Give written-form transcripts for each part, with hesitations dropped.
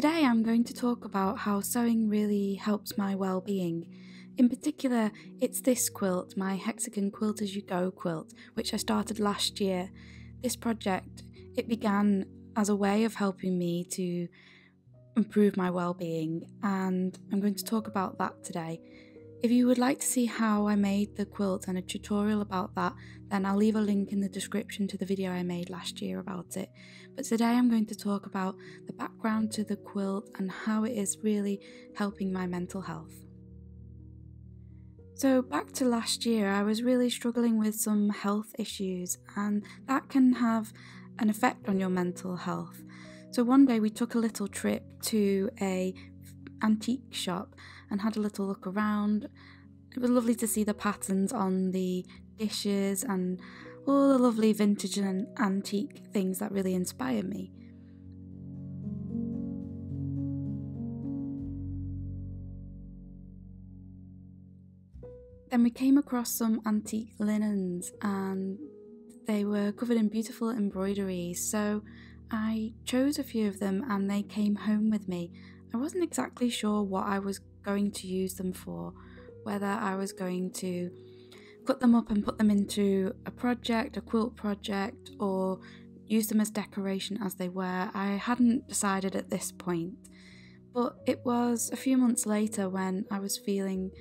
Today I'm going to talk about how sewing really helps my well-being. In particular, it's this quilt, my Hexagon Quilt As You Go quilt, which I started last year. This project, it began as a way of helping me to improve my well-being, and I'm going to talk about that today. If you would like to see how I made the quilt and a tutorial about that, then I'll leave a link in the description to the video I made last year about it. But today I'm going to talk about the background to the quilt and how it is really helping my mental health. So back to last year, I was really struggling with some health issues, and that can have an effect on your mental health. So one day we took a little trip to a antique shop and had a little look around. It was lovely to see the patterns on the dishes and all the lovely vintage and antique things that really inspired me. Then we came across some antique linens and they were covered in beautiful embroideries, so I chose a few of them and they came home with me. I wasn't exactly sure what I was going to use them for, whether I was going to cut them up and put them into a project, a quilt project, or use them as decoration as they were. I hadn't decided at this point, but it was a few months later when I was feeling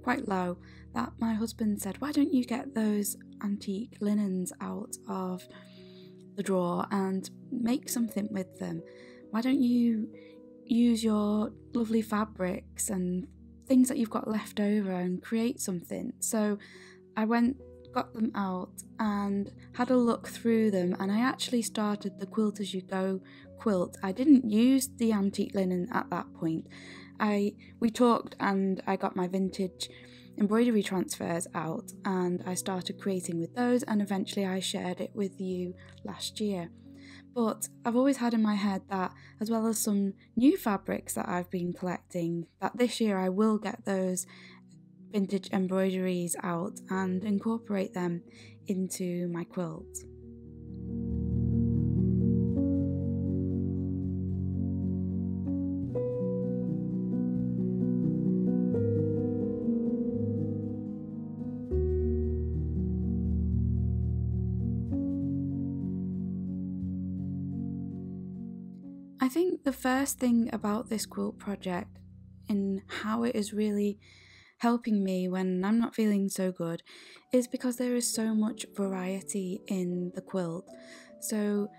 quite low that my husband said, "Why don't you get those antique linens out of the drawer and make something with them? Why don't you use your lovely fabrics and things that you've got left over and create something?" So I got them out and had a look through them, and I actually started the Quilt As You Go quilt. I didn't use the antique linen at that point. We talked and I got my vintage embroidery transfers out and I started creating with those, and eventually I shared it with you last year. But I've always had in my head that, as well as some new fabrics that I've been collecting, that this year I will get those vintage embroideries out and incorporate them into my quilt. I think the first thing about this quilt project and how it is really helping me when I'm not feeling so good is because there is so much variety in the quilt. So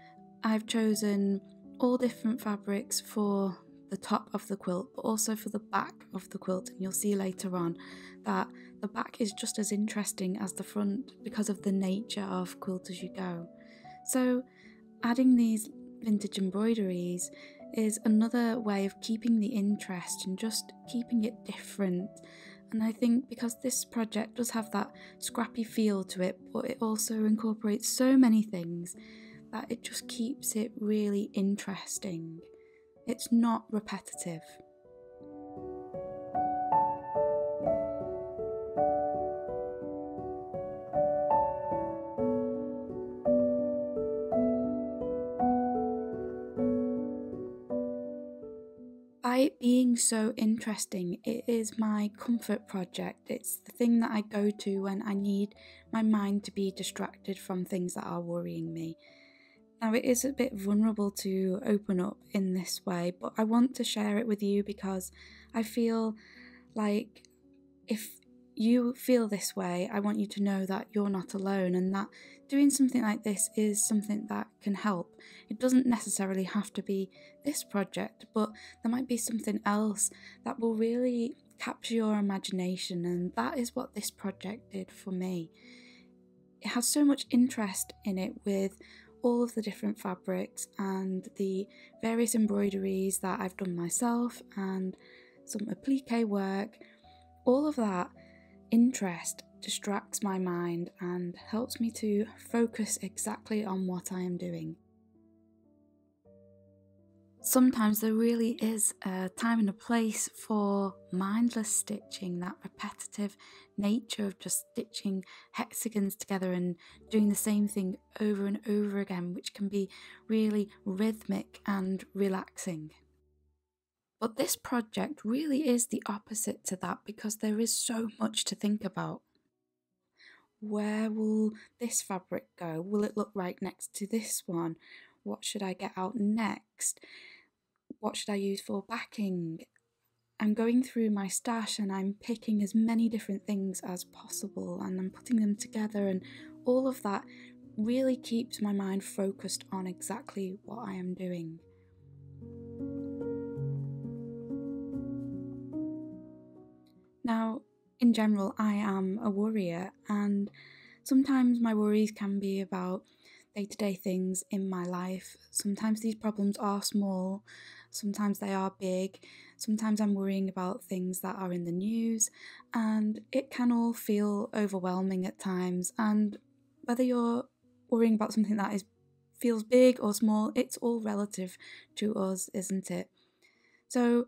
I've chosen all different fabrics for the top of the quilt, but also for the back of the quilt, and you'll see later on that the back is just as interesting as the front because of the nature of Quilt As You Go. So adding these vintage embroideries is another way of keeping the interest and just keeping it different. And I think because this project does have that scrappy feel to it, but it also incorporates so many things that it just keeps it really interesting. It's not repetitive. By it being so interesting, it is my comfort project. It's the thing that I go to when I need my mind to be distracted from things that are worrying me. Now, it is a bit vulnerable to open up in this way, but I want to share it with you because I feel like if you feel this way, I want you to know that you're not alone and that doing something like this is something that can help. It doesn't necessarily have to be this project, but there might be something else that will really capture your imagination, and that is what this project did for me. It has so much interest in it with all of the different fabrics and the various embroideries that I've done myself and some applique work. All of that interest distracts my mind and helps me to focus exactly on what I am doing. Sometimes there really is a time and a place for mindless stitching, that repetitive nature of just stitching hexagons together and doing the same thing over and over again, which can be really rhythmic and relaxing. But this project really is the opposite to that because there is so much to think about. Where will this fabric go? Will it look right next to this one? What should I get out next? What should I use for backing? I'm going through my stash and I'm picking as many different things as possible and I'm putting them together, and all of that really keeps my mind focused on exactly what I am doing. Now, in general, I am a worrier, and sometimes my worries can be about day-to-day things in my life. Sometimes these problems are small, sometimes they are big, sometimes I'm worrying about things that are in the news, and it can all feel overwhelming at times. And whether you're worrying about something that feels big or small, it's all relative to us, isn't it? So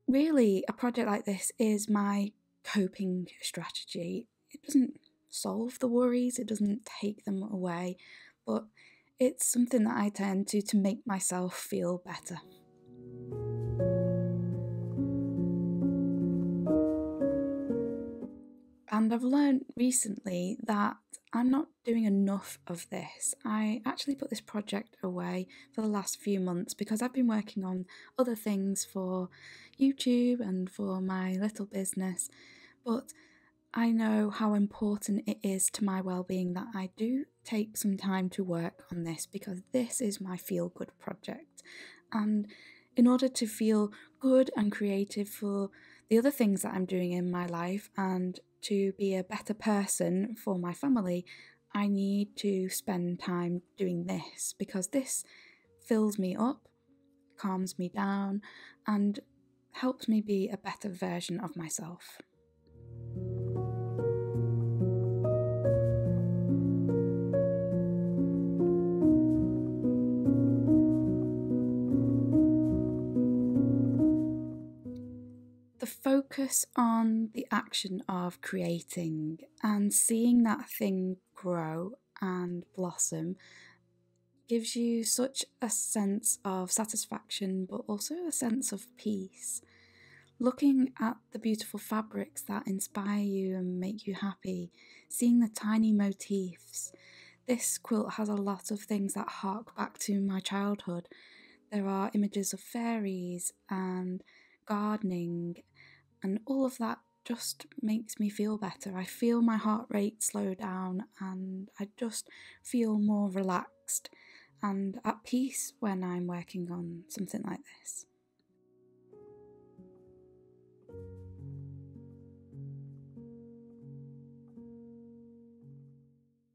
really, a project like this is my coping strategy. It doesn't solve the worries, it doesn't take them away, but it's something that I turn to make myself feel better. And I've learned recently that I'm not doing enough of this. I actually put this project away for the last few months because I've been working on other things for YouTube and for my little business, but I know how important it is to my well-being that I do take some time to work on this, because this is my feel-good project. And in order to feel good and creative for the other things that I'm doing in my life and to be a better person for my family, I need to spend time doing this, because this fills me up, calms me down, and helps me be a better version of myself. The focus on the action of creating and seeing that thing grow and blossom gives you such a sense of satisfaction, but also a sense of peace. Looking at the beautiful fabrics that inspire you and make you happy, seeing the tiny motifs. This quilt has a lot of things that hark back to my childhood. There are images of fairies and gardening, and all of that just makes me feel better. I feel my heart rate slow down and I just feel more relaxed and at peace when I'm working on something like this.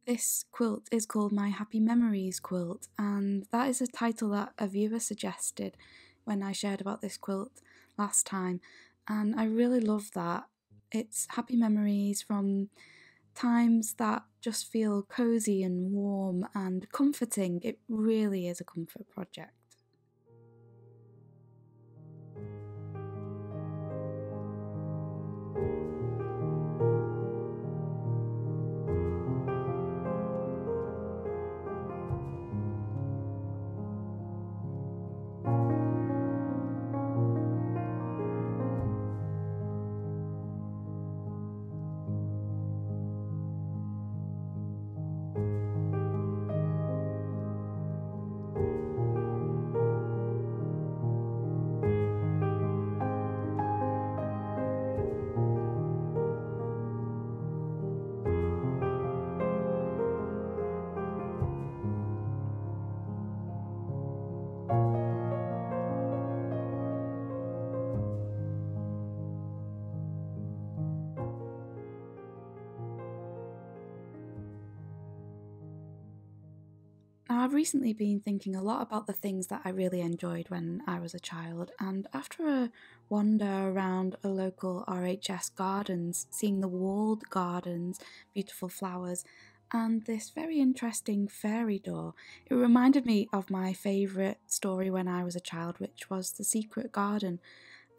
This quilt is called my Happy Memories quilt, and that is a title that a viewer suggested when I shared about this quilt last time, and I really love that. It's happy memories from times that just feel cozy and warm and comforting. It really is a comfort project. Now, I've recently been thinking a lot about the things that I really enjoyed when I was a child, and after a wander around a local RHS gardens, seeing the walled gardens, beautiful flowers, and this very interesting fairy door, it reminded me of my favourite story when I was a child, which was The Secret Garden.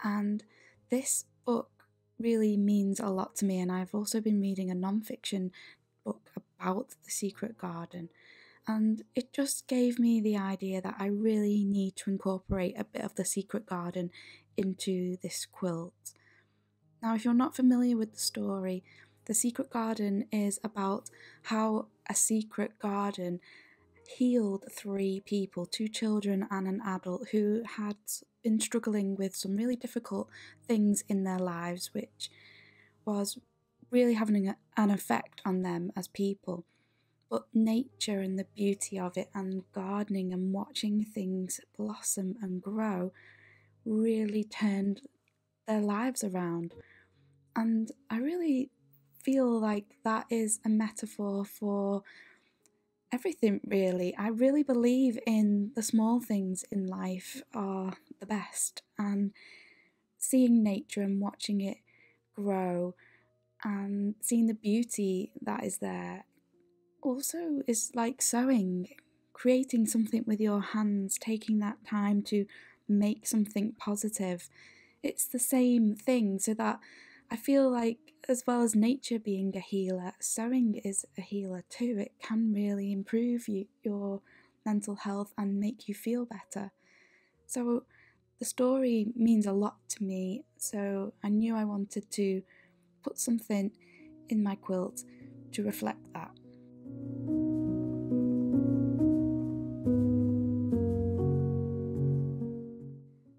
And this book really means a lot to me, and I've also been reading a non-fiction book about The Secret Garden. and it just gave me the idea that I really need to incorporate a bit of the secret garden into this quilt. Now, if you're not familiar with the story, The Secret Garden is about how a secret garden healed 3 people, 2 children and an adult, who had been struggling with some really difficult things in their lives, which was really having an effect on them as people. But nature and the beauty of it, and gardening and watching things blossom and grow, really turned their lives around. And I really feel like that is a metaphor for everything, really. I really believe in the small things in life are the best, and seeing nature and watching it grow and seeing the beauty that is there also is like sewing, creating something with your hands, taking that time to make something positive. It's the same thing, so that I feel like, as well as nature being a healer, sewing is a healer too. It can really improve your mental health and make you feel better. So the story means a lot to me, so I knew I wanted to put something in my quilt to reflect that.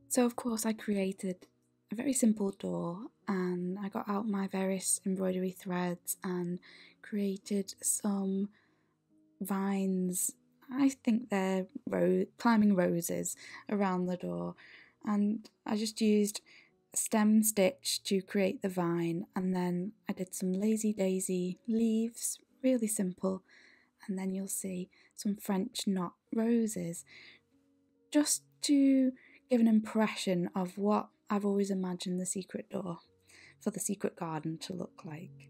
So of course I created a very simple door, and I got out my various embroidery threads and created some vines. I think they're climbing roses around the door, and I just used a stem stitch to create the vine, and then I did some lazy daisy leaves, really simple, and then you'll see some French knot roses, just to give an impression of what I've always imagined the secret door for the secret garden to look like.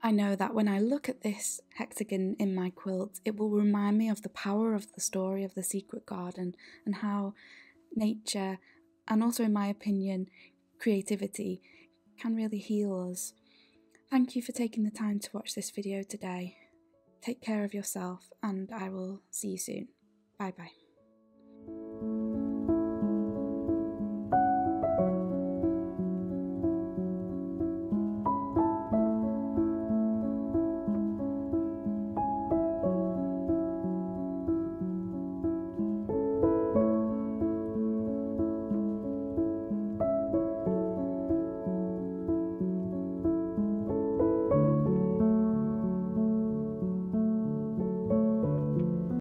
I know that when I look at this hexagon in my quilt, it will remind me of the power of the story of the secret garden, and how nature, and also in my opinion, creativity, can really heal us. Thank you for taking the time to watch this video today. Take care of yourself, and I will see you soon. Bye bye.